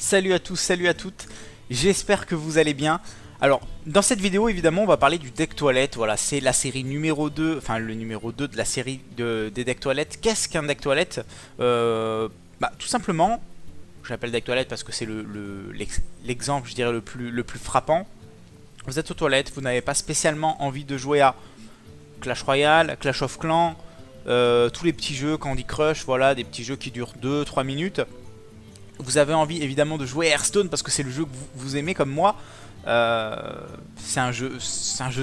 Salut à tous, salut à toutes, j'espère que vous allez bien. Alors, dans cette vidéo, évidemment, on va parler du deck toilette. Voilà, c'est la série numéro 2, enfin le numéro 2 de la série des decks toilettes. Qu'est-ce qu'un deck toilette? Tout simplement, j'appelle deck toilette parce que c'est l'exemple, je dirais, le plus frappant. Vous êtes aux toilettes, vous n'avez pas spécialement envie de jouer à Clash Royale, Clash of Clans, tous les petits jeux, Candy Crush, voilà, des petits jeux qui durent 2-3 minutes. Vous avez envie évidemment de jouer Hearthstone parce que c'est le jeu que vous aimez comme moi. C'est un jeu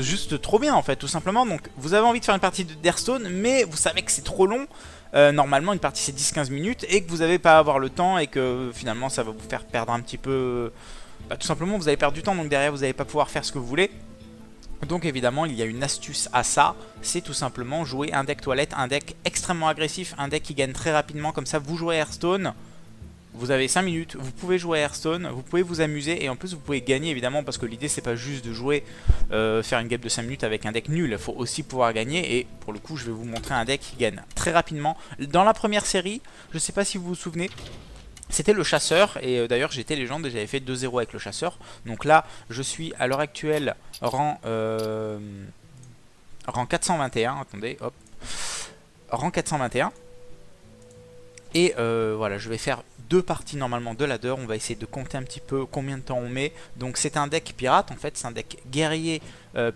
juste trop bien en fait, tout simplement. Donc vous avez envie de faire une partie d'Hearthstone, mais vous savez que c'est trop long. Normalement une partie c'est 10-15 minutes et que vous n'avez pas à avoir le temps et que finalement ça va vous faire perdre un petit peu... tout simplement vous allez perdre du temps, donc derrière vous n'allez pas pouvoir faire ce que vous voulez. Donc évidemment il y a une astuce à ça, c'est tout simplement jouer un deck toilette, un deck extrêmement agressif, un deck qui gagne très rapidement. Comme ça vous jouez Hearthstone, vous avez 5 minutes, vous pouvez jouer à Hearthstone, vous pouvez vous amuser et en plus vous pouvez gagner évidemment, parce que l'idée c'est pas juste de jouer, faire une game de 5 minutes avec un deck nul, il faut aussi pouvoir gagner. Et pour le coup je vais vous montrer un deck qui gagne très rapidement. Dans la première série, je sais pas si vous vous souvenez, c'était le chasseur, et d'ailleurs j'étais légende et j'avais fait 2-0 avec le chasseur. Donc là je suis à l'heure actuelle rang 421, attendez, hop, rang 421. Et voilà, je vais faire 2 parties normalement de ladder. On va essayer de compter un petit peu combien de temps on met. Donc c'est un deck pirate, en fait c'est un deck guerrier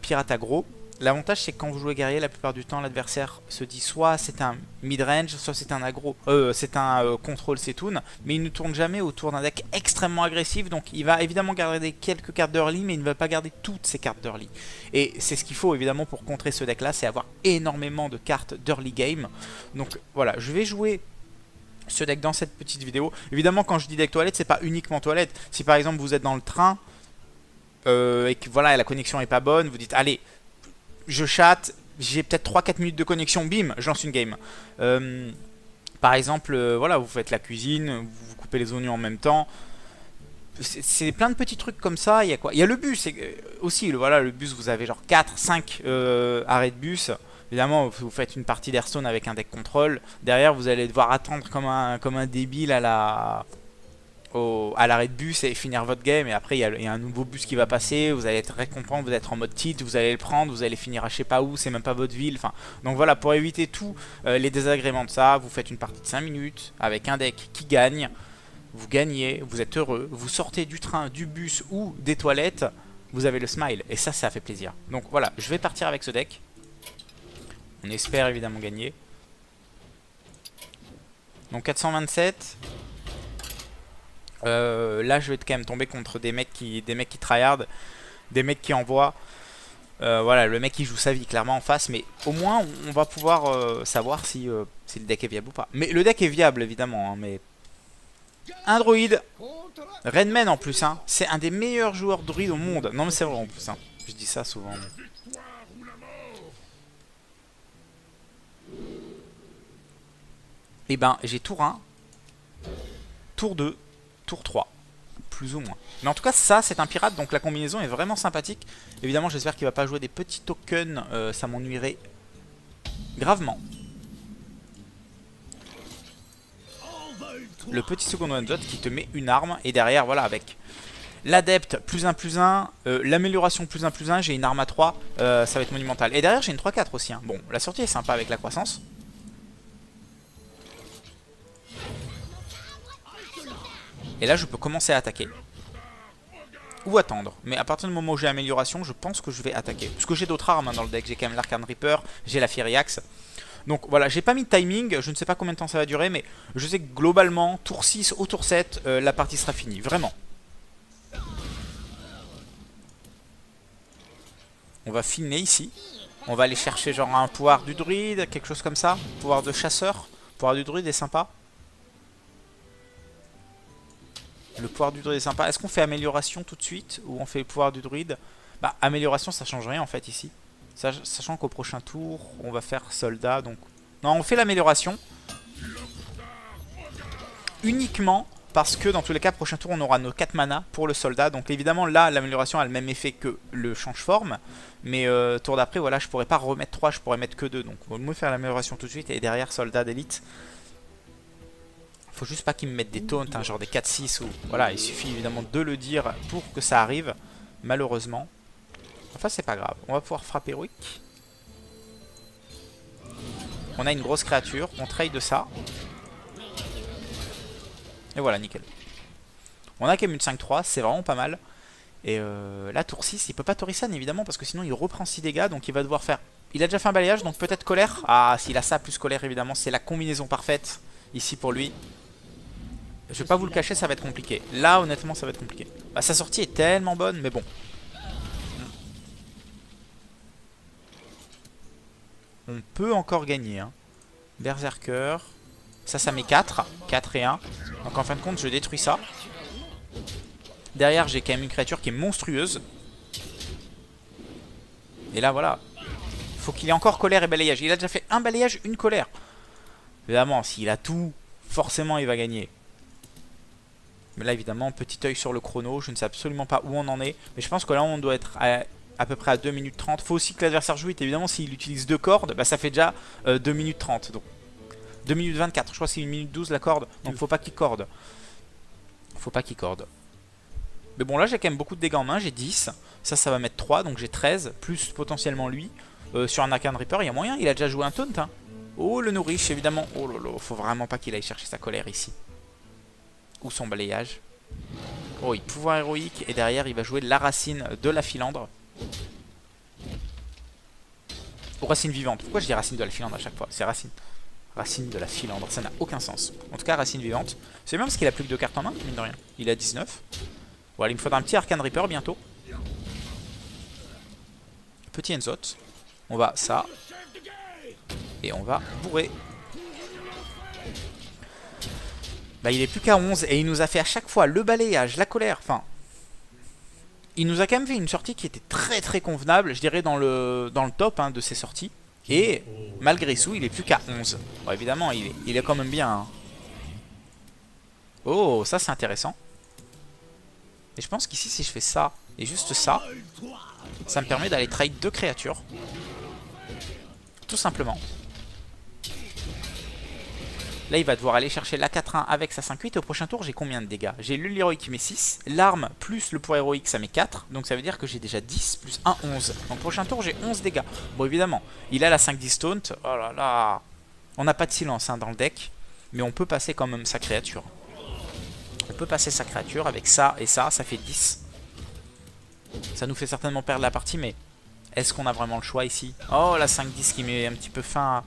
pirate aggro. L'avantage c'est que quand vous jouez guerrier, la plupart du temps l'adversaire se dit soit c'est un mid-range, soit c'est un aggro, c'est un contrôle Setoun, mais il ne tourne jamais autour d'un deck extrêmement agressif. Donc il va évidemment garder quelques cartes d'early, mais il ne va pas garder toutes ses cartes d'early. Et c'est ce qu'il faut évidemment pour contrer ce deck là, c'est avoir énormément de cartes d'early game. Donc voilà, je vais jouer ce deck dans cette petite vidéo. Évidemment quand je dis deck toilette, c'est pas uniquement toilette. Si par exemple vous êtes dans le train et que voilà la connexion est pas bonne, vous dites allez je chatte, j'ai peut-être 3-4 minutes de connexion, bim, je lance une game. Par exemple voilà, vous faites la cuisine, vous coupez les oignons en même temps. C'est plein de petits trucs comme ça. Il y a quoi? Il y a le bus aussi, voilà, le bus, vous avez genre 4-5 arrêts de bus. Évidemment, vous faites une partie d'Hearthstone avec un deck contrôle. Derrière, vous allez devoir attendre comme un débile à l'arrêt de bus et finir votre game. Et après, il y a un nouveau bus qui va passer. Vous allez être récompensé, vous allez être en mode tilt, vous allez le prendre, vous allez finir à je sais pas où, c'est même pas votre ville. Enfin, donc voilà, pour éviter tous les désagréments de ça, vous faites une partie de 5 minutes avec un deck qui gagne. Vous gagnez, vous êtes heureux, vous sortez du train, du bus ou des toilettes, vous avez le smile. Et ça fait plaisir. Donc voilà, je vais partir avec ce deck. On espère évidemment gagner. Donc 427. Là je vais quand même tomber contre des mecs qui tryhard, des mecs qui envoient. Voilà, le mec qui joue sa vie clairement en face, mais au moins on va pouvoir savoir si le deck est viable ou pas. Mais le deck est viable évidemment, hein, mais... Un druide, Redman en plus, hein. C'est un des meilleurs joueurs druides au monde. Non mais c'est vrai en plus, hein. Je dis ça souvent. Et ben j'ai tour 1, tour 2, tour 3, plus ou moins. Mais en tout cas ça c'est un pirate, donc la combinaison est vraiment sympathique. Évidemment j'espère qu'il va pas jouer des petits tokens, ça m'ennuierait gravement. Le petit second one shot qui te met une arme, et derrière voilà avec l'adepte +1/+1, l'amélioration +1/+1, j'ai une arme à 3, ça va être monumental. Et derrière j'ai une 3-4 aussi, hein. Bon, la sortie est sympa avec la croissance. Et là je peux commencer à attaquer. Ou attendre. Mais à partir du moment où j'ai amélioration, je pense que je vais attaquer. Parce que j'ai d'autres armes hein, dans le deck. J'ai quand même l'Arcane Reaper, j'ai la Fiery Axe. Donc voilà, j'ai pas mis de timing. Je ne sais pas combien de temps ça va durer. Mais je sais que globalement, tour 6 au tour 7, la partie sera finie. Vraiment. On va filmer ici. On va aller chercher genre un pouvoir du druide, quelque chose comme ça. Pouvoir de chasseur. Pouvoir du druide est sympa. Le pouvoir du druide est sympa. Est-ce qu'on fait amélioration tout de suite ou on fait le pouvoir du druide? Bah amélioration ça change rien en fait ici. Sachant qu'au prochain tour on va faire soldat. Donc non, on fait l'amélioration uniquement parce que dans tous les cas prochain tour on aura nos 4 mana pour le soldat. Donc évidemment là l'amélioration a le même effet que le change-forme. Mais tour d'après voilà, je pourrais pas remettre 3, je pourrais mettre que 2. Donc on va mieux faire l'amélioration tout de suite et derrière soldat d'élite. Faut juste pas qu'il me mette des taunts, hein, genre des 4-6 ou... Voilà, il suffit évidemment de le dire pour que ça arrive, malheureusement. Enfin, c'est pas grave. On va pouvoir frapper héroïque. On a une grosse créature, on trade de ça. Et voilà, nickel. On a quand même une 5-3, c'est vraiment pas mal. Et là, tour 6, il peut pas Torisan évidemment, parce que sinon il reprend 6 dégâts, donc il va devoir faire... Il a déjà fait un balayage, donc peut-être colère. Ah, s'il a ça plus colère, évidemment, c'est la combinaison parfaite ici pour lui. Je vais pas vous le cacher, ça va être compliqué. Là, honnêtement, ça va être compliqué. Bah, sa sortie est tellement bonne, mais bon. On peut encore gagner. Hein. Berserker. Ça met 4. 4 et 1. Donc en fin de compte, je détruis ça. Derrière, j'ai quand même une créature qui est monstrueuse. Et là, voilà. Faut qu'il ait encore colère et balayage. Il a déjà fait un balayage, une colère. Évidemment, s'il a tout, forcément, il va gagner. Mais là, évidemment, petit œil sur le chrono. Je ne sais absolument pas où on en est. Mais je pense que là, on doit être à peu près à 2 minutes 30. Faut aussi que l'adversaire joue vite. Évidemment, s'il utilise 2 cordes, bah, ça fait déjà 2 minutes 30. Donc 2 minutes 24. Je crois que c'est 1 minute 12 la corde. Donc faut pas qu'il corde. Faut pas qu'il corde. Mais bon, là, j'ai quand même beaucoup de dégâts en main. J'ai 10. Ça va mettre 3. Donc j'ai 13. Plus potentiellement lui. Sur un Arcane Reaper, il y a moyen. Il a déjà joué un taunt. Hein. Oh, le nourriche, évidemment. Oh lolo. Faut vraiment pas qu'il aille chercher sa colère ici. Ou son balayage. Oh, il pouvoir héroïque. Et derrière, il va jouer la racine de la filandre. Ou racine vivante. Pourquoi je dis racine de la filandre à chaque fois? C'est racine. Racine de la filandre. Ça n'a aucun sens. En tout cas, racine vivante. C'est bien parce qu'il a plus que 2 cartes en main, mine de rien. Il a 19. Voilà, il me faudra un petit Arcane Reaper bientôt. Petit Enzot. On va ça. Et on va bourrer. Bah, il est plus qu'à 11 et il nous a fait à chaque fois le balayage, la colère. Enfin, il nous a quand même fait une sortie qui était très très convenable, je dirais dans le top hein, de ses sorties. Et malgré tout, il est plus qu'à 11. Bon, évidemment, il est quand même bien. Hein. Oh, ça c'est intéressant. Et je pense qu'ici, si je fais ça et juste ça, ça me permet d'aller trade 2 créatures. Tout simplement. Là, il va devoir aller chercher la 4-1 avec sa 5-8. Et au prochain tour, j'ai combien de dégâts? J'ai l'héroïque qui met 6. L'arme plus le pouvoir héroïque, ça met 4. Donc ça veut dire que j'ai déjà 10 plus 1, 11. Donc prochain tour, j'ai 11 dégâts. Bon, évidemment, il a la 5-10 taunt. Oh là là. On n'a pas de silence hein, dans le deck. Mais on peut passer quand même sa créature. On peut passer sa créature avec ça et ça. Ça fait 10. Ça nous fait certainement perdre la partie. Mais est-ce qu'on a vraiment le choix ici? Oh, la 5-10 qui met un petit peu fin à...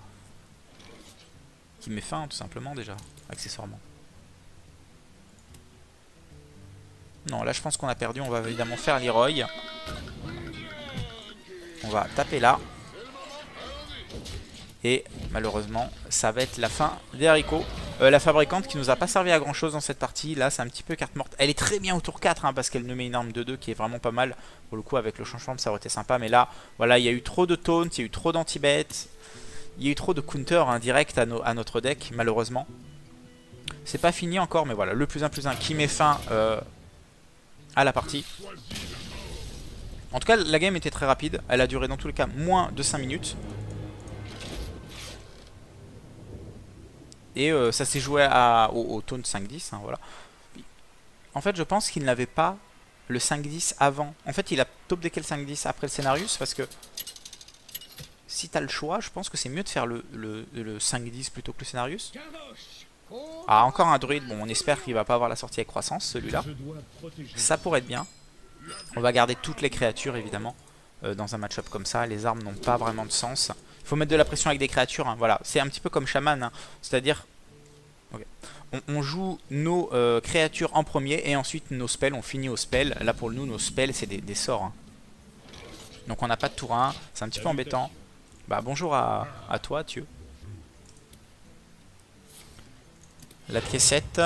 Qui met fin tout simplement déjà, accessoirement. Non, là je pense qu'on a perdu, on va évidemment faire l'Heroy. On va taper là. Et malheureusement, ça va être la fin des haricots. La fabricante qui nous a pas servi à grand chose dans cette partie. Là, c'est un petit peu carte morte. Elle est très bien au tour 4 hein, parce qu'elle nous met une arme de 2 qui est vraiment pas mal. Pour le coup, avec le changement, ça aurait été sympa. Mais là, voilà, il y a eu trop de taunt, il y a eu trop d'anti-bet. Il y a eu trop de counter hein, direct à notre deck, malheureusement. C'est pas fini encore, mais voilà, le plus 1 qui met fin à la partie. En tout cas, la game était très rapide. Elle a duré dans tous les cas moins de 5 minutes. Et ça s'est joué au taunt 5-10, hein, voilà. En fait, je pense qu'il n'avait pas le 5-10 avant. En fait, il a top decké le 5-10 après le Scénarius, parce que... Si t'as le choix, je pense que c'est mieux de faire le 5-10 plutôt que le Scénarius. Ah, encore un druide. Bon, on espère qu'il va pas avoir la sortie avec croissance, celui-là. Ça pourrait être bien. On va garder toutes les créatures, évidemment, dans un match-up comme ça. Les armes n'ont pas vraiment de sens. Il faut mettre de la pression avec des créatures. Hein. Voilà, c'est un petit peu comme Shaman. Hein. C'est-à-dire, okay. on joue nos créatures en premier et ensuite nos spells. On finit au spell. Là, pour nous, nos spells, c'est des sorts. Hein. Donc on n'a pas de tour 1. C'est un petit peu embêtant. Bah bonjour à toi Thieu. La piécette,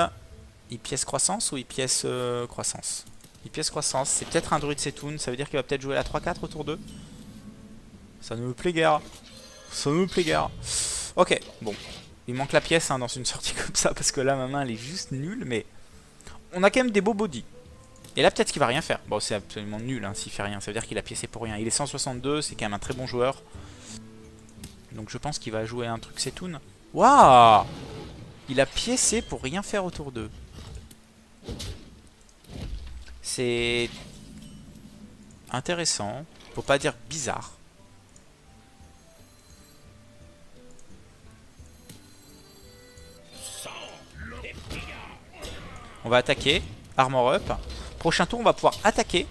il pièce croissance ou il pièce croissance? Il pièce croissance, c'est peut-être un druide Setoun, ça veut dire qu'il va peut-être jouer la 3-4 autour d'eux. Ça ne me plaît guère. Ça ne me plaît guère. Ok, bon. Il manque la pièce hein, dans une sortie comme ça parce que là ma main elle est juste nulle mais... On a quand même des beaux body. Et là peut-être qu'il va rien faire. Bon c'est absolument nul hein, s'il fait rien, ça veut dire qu'il a piécé pour rien. Il est 162, c'est quand même un très bon joueur. Donc je pense qu'il va jouer un truc Setoun. Waouh! Il a piécé pour rien faire autour d'eux. C'est intéressant, pour pas dire bizarre. On va attaquer, armor up. Prochain tour, on va pouvoir attaquer,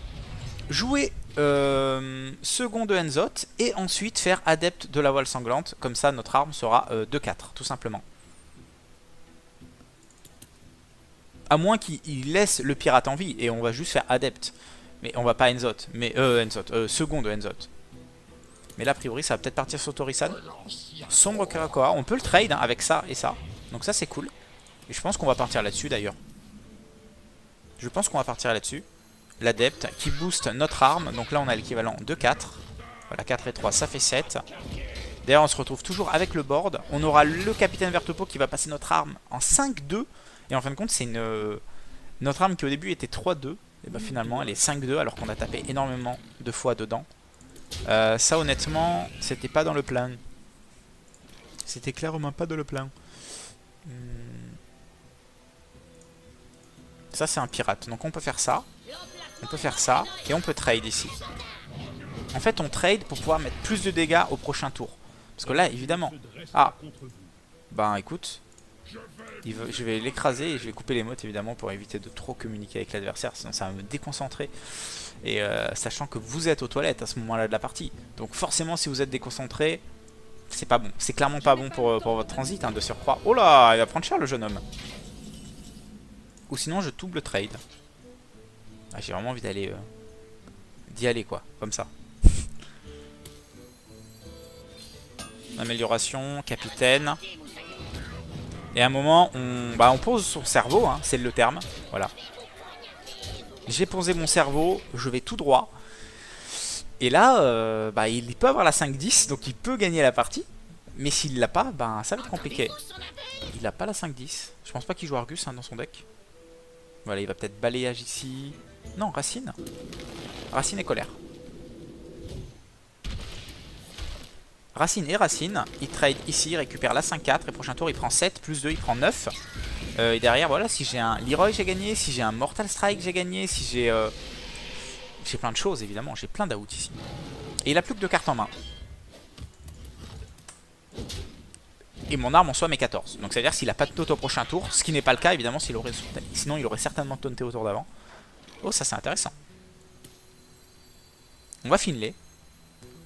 jouer second de Henzot et ensuite faire adepte de la voile sanglante. Comme ça, notre arme sera 2-4, tout simplement. À moins qu'il laisse le pirate en vie et on va juste faire adepte. Mais on va pas Henzot, mais second de Henzot. Mais là, a priori, ça va peut-être partir sur Torisan. Sombre Karakoa, on peut le trade hein, avec ça et ça. Donc ça, c'est cool. Et je pense qu'on va partir là-dessus d'ailleurs. Je pense qu'on va partir là-dessus. L'adepte qui booste notre arme. Donc là, on a l'équivalent de 4. Voilà, 4 et 3, ça fait 7. D'ailleurs, on se retrouve toujours avec le board. On aura le capitaine Vertopo qui va passer notre arme en 5-2. Et en fin de compte, c'est notre arme qui au début était 3-2. Et bah finalement, elle est 5-2 alors qu'on a tapé énormément de fois dedans. Ça, honnêtement, c'était pas dans le plan. C'était clairement pas dans le plan. Ça, c'est un pirate. Donc on peut faire ça. On peut faire ça. Et on peut trade ici. En fait, on trade pour pouvoir mettre plus de dégâts au prochain tour. Parce que là, évidemment... Ah, ben écoute... Je vais l'écraser et je vais couper les motes évidemment pour éviter de trop communiquer avec l'adversaire, sinon ça va me déconcentrer. Et sachant que vous êtes aux toilettes à ce moment-là de la partie, donc forcément si vous êtes déconcentré, c'est pas bon. C'est clairement pas bon pour votre transit hein, de surcroît. Oh là, il va prendre cher le jeune homme. Ou sinon je double trade. Ah, j'ai vraiment envie d'aller d'y aller quoi, comme ça. Amélioration, capitaine. Et à un moment, on pose son cerveau, hein, c'est le terme. Voilà. J'ai posé mon cerveau, je vais tout droit. Et là, il peut avoir la 5-10, donc il peut gagner la partie. Mais s'il l'a pas, ça va être compliqué. Il n'a pas la 5-10. Je pense pas qu'il joue Argus hein, dans son deck. Voilà, il va peut-être balayage ici. Non, Racine. Racine et colère. Racine et Racine, il trade ici, il récupère la 5-4 et prochain tour il prend 7, plus 2 il prend 9. Et derrière voilà, si j'ai un Leroy j'ai gagné, si j'ai un Mortal Strike j'ai gagné, si j'ai... j'ai plein de choses évidemment, j'ai plein d'out ici. Et il a plus que 2 cartes en main. Et mon arme en soi met 14. Donc ça veut dire s'il a pas de taunt au prochain tour, ce qui n'est pas le cas évidemment, sinon il aurait certainement taunté au tour d'avant. Oh ça c'est intéressant. On va Finlay.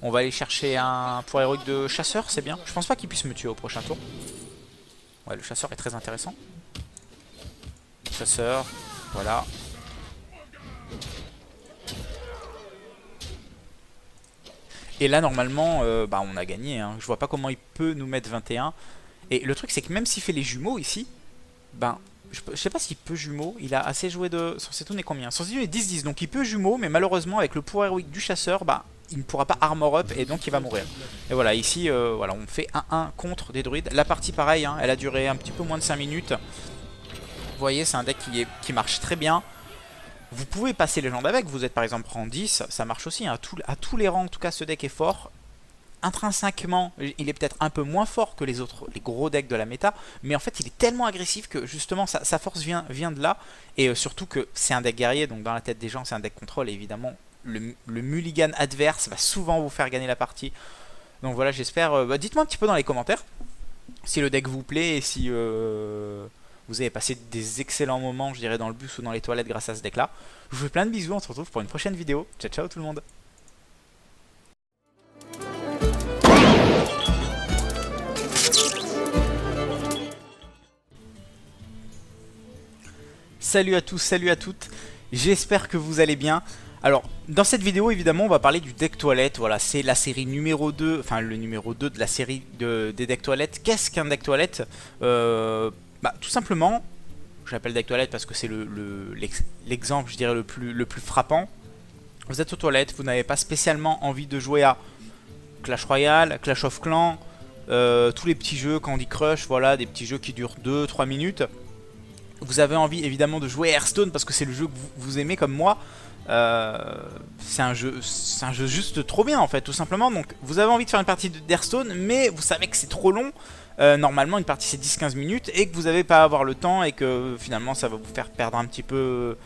On va aller chercher un pouvoir héroïque de chasseur, c'est bien. Je pense pas qu'il puisse me tuer au prochain tour. Ouais, le chasseur est très intéressant. Chasseur, voilà. Et là, normalement, on a gagné. Hein. Je vois pas comment il peut nous mettre 21. Et le truc, c'est que même s'il fait les jumeaux ici, je sais pas s'il peut jumeaux. Il a assez joué de... Son Setoun est combien? Son Setoun est 10-10, donc il peut jumeaux, mais malheureusement, avec le pouvoir héroïque du chasseur, il ne pourra pas armor up et donc il va mourir. Et voilà, ici, voilà, on fait 1-1 contre des druides. La partie, pareil, hein, elle a duré un petit peu moins de 5 minutes. Vous voyez, c'est un deck qui marche très bien. Vous pouvez passer légende avec, vous êtes par exemple rang 10, ça marche aussi. Hein, à tous les rangs, en tout cas, ce deck est fort. Intrinsèquement, il est peut-être un peu moins fort que les gros decks de la méta, mais en fait il est tellement agressif que justement sa force vient de là, et surtout que c'est un deck guerrier, donc dans la tête des gens c'est un deck contrôle, et évidemment le mulligan adverse va souvent vous faire gagner la partie. Donc voilà, j'espère, dites-moi un petit peu dans les commentaires si le deck vous plaît, et si vous avez passé des excellents moments, je dirais dans le bus ou dans les toilettes grâce à ce deck là. Je vous fais plein de bisous, on se retrouve pour une prochaine vidéo, ciao ciao tout le monde. Salut à tous, salut à toutes, j'espère que vous allez bien. Alors, dans cette vidéo, évidemment, on va parler du deck toilette. Voilà, c'est la série numéro 2, enfin le numéro 2 de la série des decks toilettes. Qu'est-ce qu'un deck toilette? Tout simplement, je l'appelle deck toilette parce que c'est l'exemple, je dirais, le plus frappant. Vous êtes aux toilettes, vous n'avez pas spécialement envie de jouer à Clash Royale, Clash of Clans, tous les petits jeux, Candy Crush, voilà, des petits jeux qui durent 2-3 minutes. Vous avez envie évidemment de jouer Hearthstone parce que c'est le jeu que vous aimez comme moi. c'est un jeu juste trop bien en fait, tout simplement. Donc vous avez envie de faire une partie d'Hearthstone, mais vous savez que c'est trop long. Normalement une partie c'est 10-15 minutes et que vous n'allez pas avoir le temps et que finalement ça va vous faire perdre un petit peu...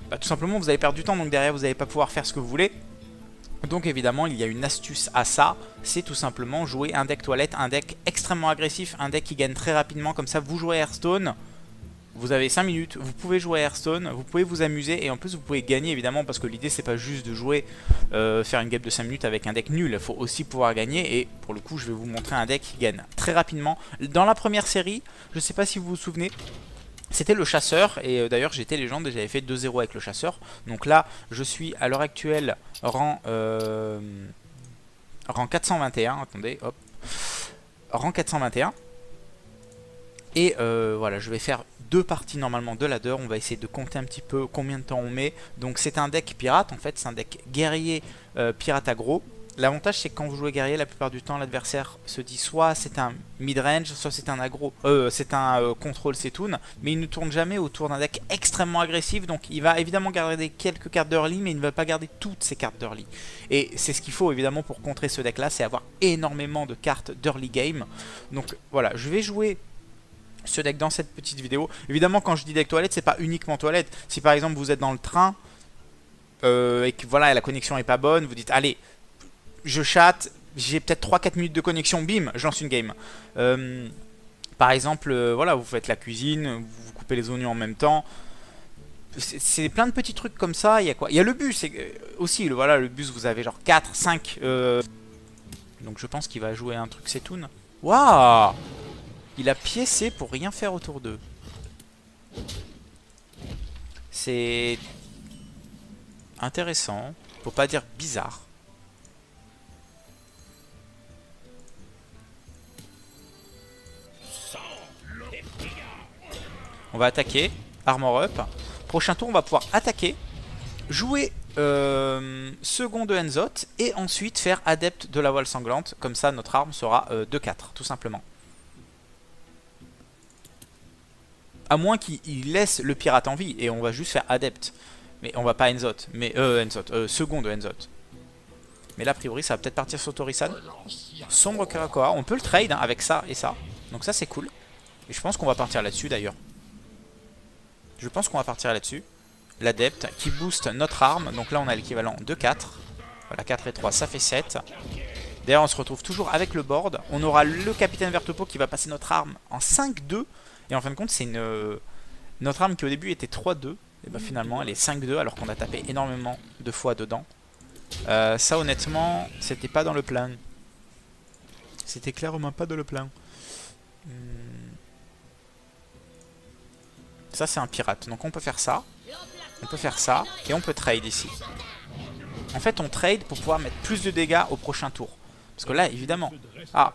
Bah, tout simplement vous allez perdre du temps, donc derrière vous n'allez pas pouvoir faire ce que vous voulez. Donc évidemment il y a une astuce à ça, c'est tout simplement jouer un deck toilette, un deck extrêmement agressif, un deck qui gagne très rapidement. Comme ça vous jouez Hearthstone, vous avez 5 minutes, vous pouvez jouer à Hearthstone, vous pouvez vous amuser et en plus vous pouvez gagner évidemment, parce que l'idée c'est pas juste de jouer, faire une game de 5 minutes avec un deck nul, il faut aussi pouvoir gagner. Et pour le coup je vais vous montrer un deck qui gagne très rapidement. Dans la première série, je sais pas si vous vous souvenez, c'était le chasseur, et d'ailleurs j'étais légende et j'avais fait 2-0 avec le chasseur. Donc là je suis à l'heure actuelle rang 421, attendez, hop, rang 421. Et voilà, je vais faire 2 parties normalement de ladder. On va essayer de compter un petit peu combien de temps on met. Donc c'est un deck pirate en fait, c'est un deck guerrier pirate aggro. L'avantage c'est que quand vous jouez guerrier, la plupart du temps l'adversaire se dit soit c'est un mid-range, soit c'est un aggro, c'est un contrôle Setoun, mais il ne tourne jamais autour d'un deck extrêmement agressif. Donc il va évidemment garder quelques cartes d'early, mais il ne va pas garder toutes ses cartes d'early. Et c'est ce qu'il faut évidemment pour contrer ce deck là, c'est avoir énormément de cartes d'early game. Donc voilà, je vais jouer ce deck dans cette petite vidéo. Évidemment quand je dis deck toilette, c'est pas uniquement toilette. Si par exemple vous êtes dans le train et que voilà la connexion est pas bonne, vous dites allez je chatte, j'ai peut-être 3-4 minutes de connexion, bim, je lance une game. Par exemple, voilà, vous faites la cuisine, vous coupez les oignons en même temps. C'est plein de petits trucs comme ça. Il y a quoi? Il y a le bus aussi, voilà, le bus vous avez genre 4, 5. Donc je pense qu'il va jouer un truc Setoun. Waouh! Il a piécé pour rien faire autour d'eux. C'est intéressant, pour pas dire bizarre. On va attaquer, armor up. Prochain tour on va pouvoir attaquer, jouer second de Enzot et ensuite faire adepte de la voile sanglante. Comme ça notre arme sera 2-4 tout simplement. À moins qu'il laisse le pirate en vie et on va juste faire adepte. Mais on va pas Enzot, mais second de Enzot. Mais là a priori ça va peut-être partir sur Torisan. Sombre Karakoa, on peut le trade hein, avec ça et ça. Donc ça c'est cool. Et je pense qu'on va partir là-dessus d'ailleurs. Je pense qu'on va partir là-dessus. L'adepte qui booste notre arme. Donc là on a l'équivalent de 4. Voilà, 4 et 3 ça fait 7. D'ailleurs on se retrouve toujours avec le board. On aura le capitaine Vertopo qui va passer notre arme en 5-2. Et en fin de compte c'est notre arme qui au début était 3-2. Et bah finalement elle est 5-2 alors qu'on a tapé énormément de fois dedans. Ça honnêtement c'était pas dans le plan. C'était clairement pas dans le plan. Ça c'est un pirate, donc on peut faire ça. On peut faire ça, et on peut trade ici. En fait on trade pour pouvoir mettre plus de dégâts au prochain tour. Parce que là évidemment... Ah,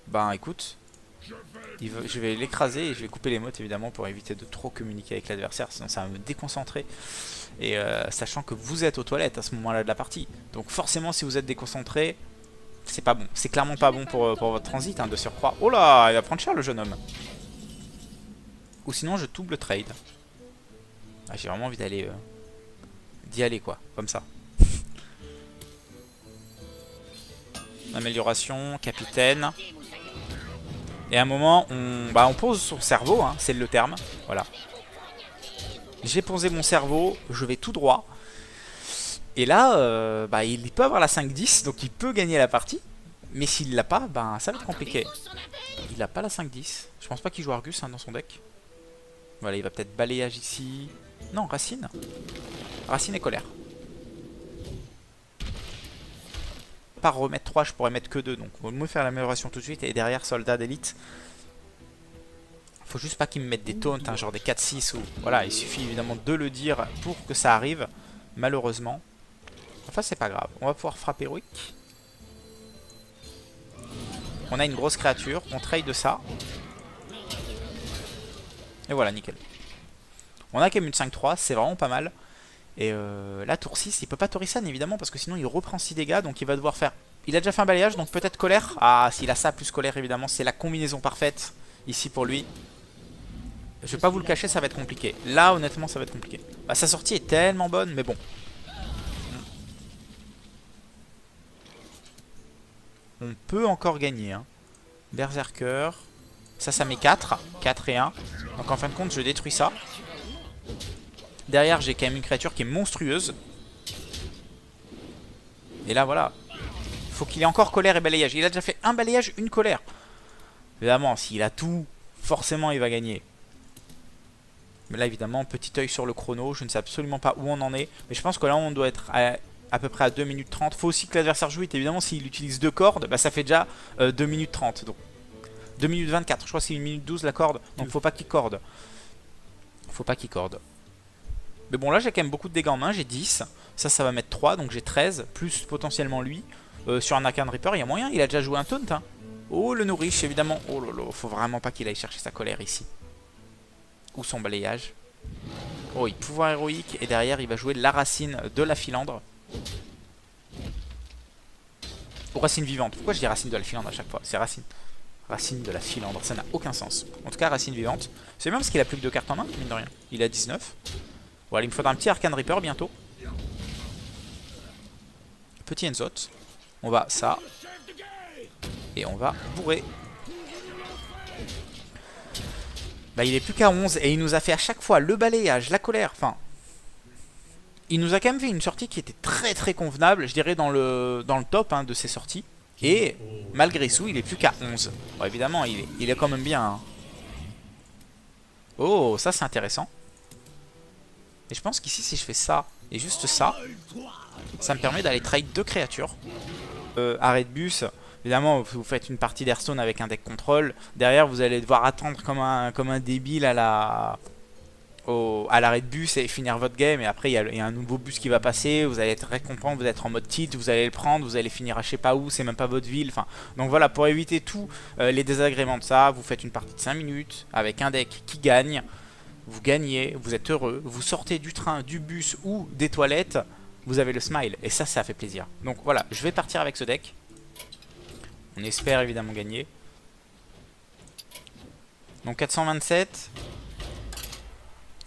ben écoute, je vais l'écraser et je vais couper les motes évidemment pour éviter de trop communiquer avec l'adversaire. Sinon ça va me déconcentrer. Et sachant que vous êtes aux toilettes à ce moment-là de la partie. Donc forcément si vous êtes déconcentré, c'est pas bon. C'est clairement pas bon pour votre transit hein, de surcroît. Oh là, il va prendre cher le jeune homme. Ou sinon je double trade. Ah, j'ai vraiment envie d'aller d'y aller quoi, comme ça. Amélioration, capitaine. Et à un moment on pose son cerveau hein, c'est le terme. Voilà. J'ai posé mon cerveau, je vais tout droit. Et là il peut avoir la 5-10, donc il peut gagner la partie. Mais s'il l'a pas, ça va être compliqué. Il a pas la 5-10. Je pense pas qu'il joue Argus hein, dans son deck. Voilà, il va peut-être balayage ici. Non, Racine. Racine et colère. Pas remettre 3, je pourrais mettre que 2. Donc, on va mieux faire l'amélioration tout de suite. Et derrière, soldat d'élite. Faut juste pas qu'il me mette des taunts, hein, genre des 4-6 ou... Voilà, il suffit évidemment de le dire pour que ça arrive. Malheureusement. Enfin, c'est pas grave. On va pouvoir frapper héroïque. On a une grosse créature. On trade de ça. Et voilà, nickel. On a quand même une 5-3, c'est vraiment pas mal. Et là, tour 6, il peut pas Torisan évidemment, parce que sinon il reprend 6 dégâts. Donc il va devoir faire... Il a déjà fait un balayage, donc peut-être colère. Ah, s'il a ça plus colère évidemment, c'est la combinaison parfaite ici pour lui. Je vais pas vous le cacher, ça va être compliqué. Là, honnêtement, ça va être compliqué. Sa sortie est tellement bonne, mais bon. on peut encore gagner. Hein. Berserker. Ça met 4. 4 et 1. Donc en fin de compte, je détruis ça. Derrière, j'ai quand même une créature qui est monstrueuse. Et là, voilà. Faut qu'il ait encore colère et balayage. Il a déjà fait un balayage, une colère. Évidemment, s'il a tout, forcément, il va gagner. Mais là, évidemment, petit œil sur le chrono. Je ne sais absolument pas où on en est. Mais je pense que là, on doit être à peu près à 2 minutes 30. Faut aussi que l'adversaire joue vite. Évidemment, s'il utilise 2 cordes, bah, ça fait déjà 2 minutes 30. Donc 2 minutes 24. Je crois que c'est 1 minute 12 la corde. Donc faut pas qu'il corde. Faut pas qu'il corde. Mais bon, là, j'ai quand même beaucoup de dégâts en main. J'ai 10. Ça va mettre 3. Donc j'ai 13. Plus potentiellement lui. Sur un Arcane Reaper, il y a moyen. Il a déjà joué un taunt. Hein. Oh, le nourriche, évidemment. Oh lolo. Faut vraiment pas qu'il aille chercher sa colère ici. Ou son balayage. Oh, il pouvoir héroïque. Et derrière, il va jouer la racine de la filandre. Ou racine vivante. Pourquoi je dis racine de la filandre à chaque fois? C'est racine. Racine de la filandre. Ça n'a aucun sens. En tout cas, racine vivante. C'est bien parce qu'il a plus que 2 cartes en main, mine de rien. Il a 19. Voilà, il me faudra un petit Arcane Reaper bientôt. Petit Enzot. On va ça. Et on va bourrer. Bah, il est plus qu'à 11 et il nous a fait à chaque fois le balayage, la colère, enfin... Il nous a quand même fait une sortie qui était très très convenable, je dirais dans le top hein, de ses sorties. Et malgré tout, il est plus qu'à 11. Bon, évidemment, il est quand même bien. Hein. Oh, ça c'est intéressant. Et je pense qu'ici, si je fais ça et juste ça, ça me permet d'aller trade 2 créatures. Arrêt de bus... Évidemment, vous faites une partie d'Hearthstone avec un deck contrôle. Derrière, vous allez devoir attendre comme un débile à l'arrêt de bus et finir votre game. Et après, il y a un nouveau bus qui va passer. Vous allez être récompensé, vous êtes en mode tilt, vous allez le prendre, vous allez finir à je sais pas où, c'est même pas votre ville. Enfin, donc voilà, pour éviter tous les désagréments de ça, vous faites une partie de 5 minutes avec un deck qui gagne. Vous gagnez, vous êtes heureux, vous sortez du train, du bus ou des toilettes. Vous avez le smile. Et ça fait plaisir. Donc voilà, je vais partir avec ce deck. On espère évidemment gagner. Donc 427.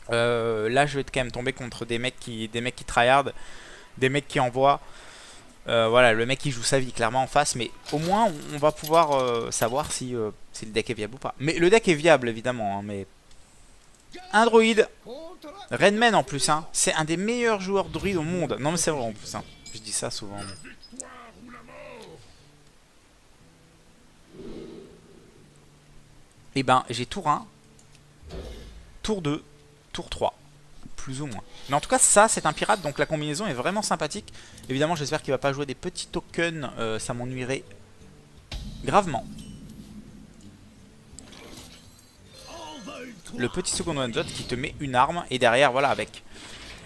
Là je vais quand même tomber contre des mecs qui tryhard. Des mecs qui envoient. Voilà, le mec qui joue sa vie clairement en face. Mais au moins on va pouvoir savoir si le deck est viable ou pas. Mais le deck est viable évidemment. Hein, mais un druide. Redman en plus. Hein, c'est un des meilleurs joueurs druides au monde. Non mais c'est vrai en plus. Hein, je dis ça souvent. Et ben j'ai tour 1, tour 2, tour 3, plus ou moins. Mais en tout cas ça c'est un pirate, donc la combinaison est vraiment sympathique. Évidemment j'espère qu'il va pas jouer des petits tokens, ça m'ennuierait gravement. Le petit second one shot qui te met une arme, et derrière voilà avec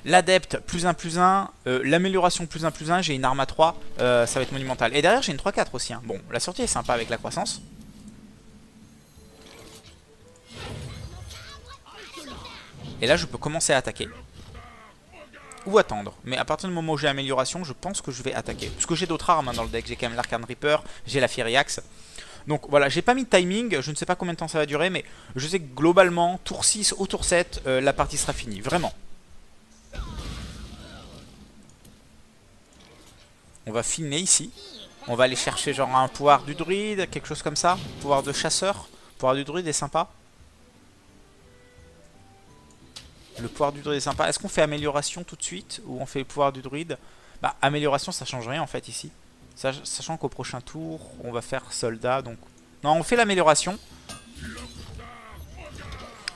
l'adepte +1/+1, l'amélioration +1/+1, j'ai une arme à 3, ça va être monumental. Et derrière j'ai une 3-4 aussi, hein. Bon la sortie est sympa avec la croissance. Et là je peux commencer à attaquer. Ou attendre. Mais à partir du moment où j'ai amélioration, je pense que je vais attaquer. Parce que j'ai d'autres armes hein, dans le deck. J'ai quand même l'Arcane Reaper, j'ai la Fiery Axe. Donc voilà, j'ai pas mis de timing. Je ne sais pas combien de temps ça va durer. Mais je sais que globalement, tour 6 au tour 7, la partie sera finie. Vraiment. On va filmer ici. On va aller chercher genre un pouvoir du druide, quelque chose comme ça. Pouvoir de chasseur. Pouvoir du druide est sympa. Le pouvoir du druide est sympa. Est-ce qu'on fait amélioration tout de suite ou on fait le pouvoir du druide? Bah amélioration ça change rien en fait ici. Sachant qu'au prochain tour on va faire soldat donc... Non on fait l'amélioration.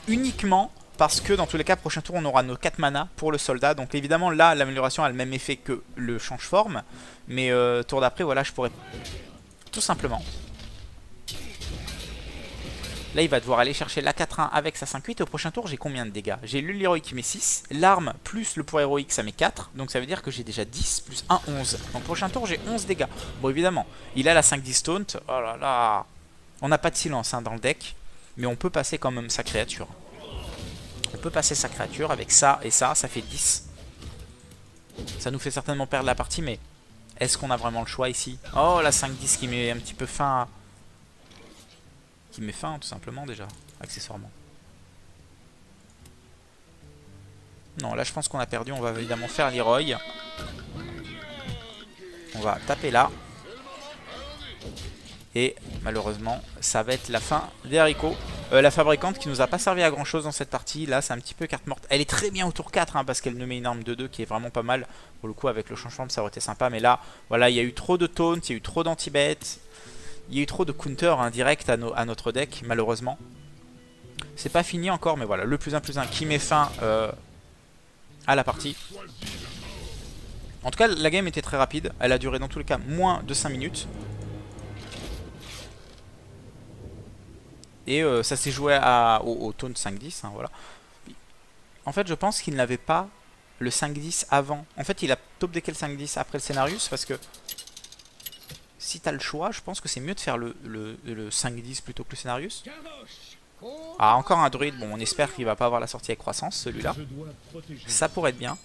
Uniquement parce que dans tous les cas prochain tour on aura nos 4 mana pour le soldat. Donc évidemment là l'amélioration a le même effet que le change-forme. Mais tour d'après voilà je pourrais tout simplement... Là il va devoir aller chercher la 4-1 avec sa 5-8. Et au prochain tour j'ai combien de dégâts? J'ai l'héroïque qui met 6. L'arme plus le pouvoir héroïque ça met 4. Donc ça veut dire que j'ai déjà 10 plus 1 11. Donc prochain tour j'ai 11 dégâts. Bon évidemment il a la 5-10 taunt. Oh là là. On n'a pas de silence hein, dans le deck. Mais on peut passer quand même sa créature. On peut passer sa créature avec ça et ça. Ça fait 10. Ça nous fait certainement perdre la partie. Mais est-ce qu'on a vraiment le choix ici? Oh la 5-10 qui met un petit peu fin à... Qui met fin tout simplement déjà, accessoirement. Non là je pense qu'on a perdu, on va évidemment faire l'Heroy. On va taper là. Et malheureusement, ça va être la fin des haricots. La fabricante qui nous a pas servi à grand chose dans cette partie. Là, c'est un petit peu carte morte. Elle est très bien au tour 4 hein, parce qu'elle nous met une arme de 2 qui est vraiment pas mal. Pour le coup, avec le changement, ça aurait été sympa. Mais là, voilà, il y a eu trop de taunt, il y a eu trop d'anti-bet. Il y a eu trop de counter indirect à notre deck, malheureusement. C'est pas fini encore, mais voilà, le +1/+1 qui met fin à la partie. En tout cas, la game était très rapide. Elle a duré dans tous les cas moins de 5 minutes. Et ça s'est joué au taunt 5-10, hein, voilà. En fait, je pense qu'il n'avait pas le 5-10 avant. En fait, il a top decké le 5-10 après le Cenarius, parce que si t'as le choix, je pense que c'est mieux de faire le 5-10 plutôt que le Cenarius. Ah, encore un druide. Bon, on espère qu'il va pas avoir la sortie avec croissance, celui-là. Ça pourrait être bien.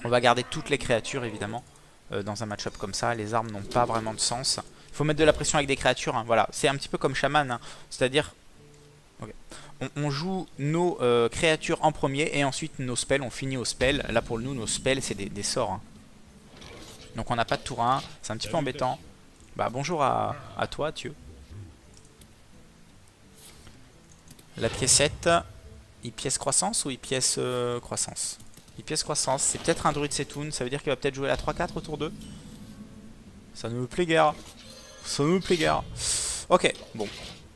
On va garder toutes les créatures, évidemment, dans un match-up comme ça. Les armes n'ont pas vraiment de sens. Il faut mettre de la pression avec des créatures, hein, voilà. C'est un petit peu comme Shaman, hein. C'est-à-dire... Okay. On joue nos créatures en premier et ensuite nos spells, on finit au spell. Là, pour nous, nos spells, c'est des sorts. Hein. Donc on n'a pas de tour 1, c'est un petit peu embêtant. Bah bonjour à toi, Thieu. La piécette, il pièce croissance ou il pièce croissance? Il pièce croissance, c'est peut-être un druide Setoun, ça veut dire qu'il va peut-être jouer la 3-4 autour d'eux. Ça ne me plaît guère. Ça ne me plaît guère. Ok, bon.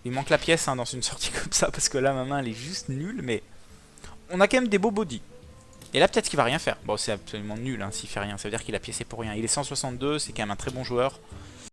Il manque la pièce hein, dans une sortie comme ça, parce que là ma main elle est juste nulle, mais on a quand même des beaux body. Et là peut-être qu'il va rien faire. Bon c'est absolument nul hein, s'il fait rien, ça veut dire qu'il a piécé pour rien. Il est 162, c'est quand même un très bon joueur.